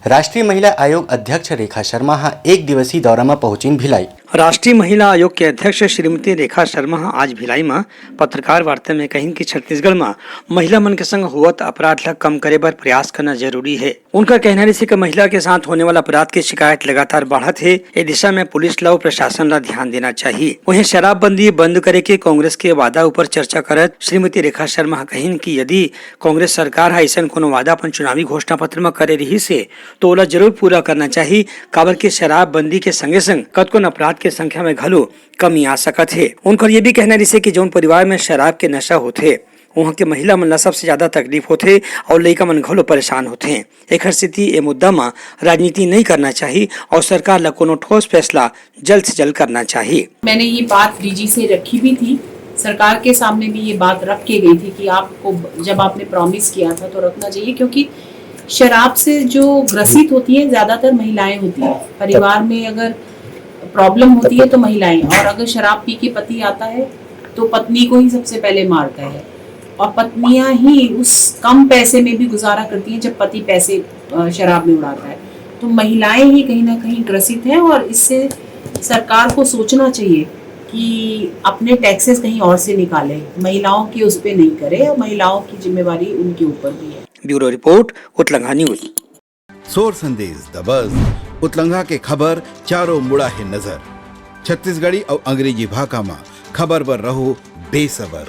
राष्ट्रीय महिला आयोग अध्यक्ष रेखा शर्मा एक दिवसीय दौरा में पहुंची भिलाई। राष्ट्रीय महिला आयोग के अध्यक्ष श्रीमती रेखा शर्मा आज भिलाई में पत्रकार वार्ता में कही कि छत्तीसगढ़ में महिला मन के संग होवत अपराध ला कम करे बर प्रयास करना जरूरी है। उनका कहना है कि महिला के साथ होने वाला अपराध की शिकायत लगातार बढ़त है। इस दिशा में पुलिस ला प्रशासन ला ध्यान देना चाहिए। वहीं शराबबंदी बंद करे के कांग्रेस के वादा ऊपर चर्चा करत श्रीमती रेखा शर्मा कही कि यदि कांग्रेस सरकार ऐसा कोनो वादा अपन चुनावी घोषणा पत्र में करे रही से तो ओला जरूर पूरा करना चाहिए। काबर के शराबबंदी के संगे संग कतको अपराध के संख्या में घलो कमी आ सकत है। उनका ये भी कहना है कि जौन परिवार में शराब के नशा होते वहाँ के महिला मन ला सबसे ज्यादा तकलीफ होते और लड़का मन घलो परेशान होते हैं। एक स्थिति ये मुद्दा में राजनीति नहीं करना चाहिए और सरकार ला कोनो ठोस फैसला जल्द से जल्द करना चाहिए। मैंने ये बात डीजी से रखी भी थी, सरकार के सामने भी ये बात रख के गई थी कि आपको जब आपने प्रॉमिस किया था तो रखना चाहिए, क्योंकि शराब से जो ग्रसित होती है ज्यादातर महिलाएं होती हैं। परिवार में अगर प्रॉब्लम होती है तो महिलाएं, और अगर शराब पी के पति आता है तो पत्नी को ही सबसे पहले मारता है, और पत्नियां ही उस कम पैसे में भी गुजारा करती हैं जब पति पैसे शराब में उड़ाता है। तो महिलाएं ही कहीं ना कहीं ग्रसित हैं, और इससे सरकार को सोचना चाहिए कि अपने टैक्सेस कहीं और से निकाले, महिलाओं की उस पे नहीं करे, और महिलाओं की जिम्मेवारी उनके ऊपर भी है। ब्यूरो रिपोर्ट उतलंघा न्यूज। सोर संदेश द बज़ उतलंघा के खबर चारों मुड़ा है नजर। छत्तीसगढ़ी और अंग्रेजी भाषा में खबर बर रहो बेसबर।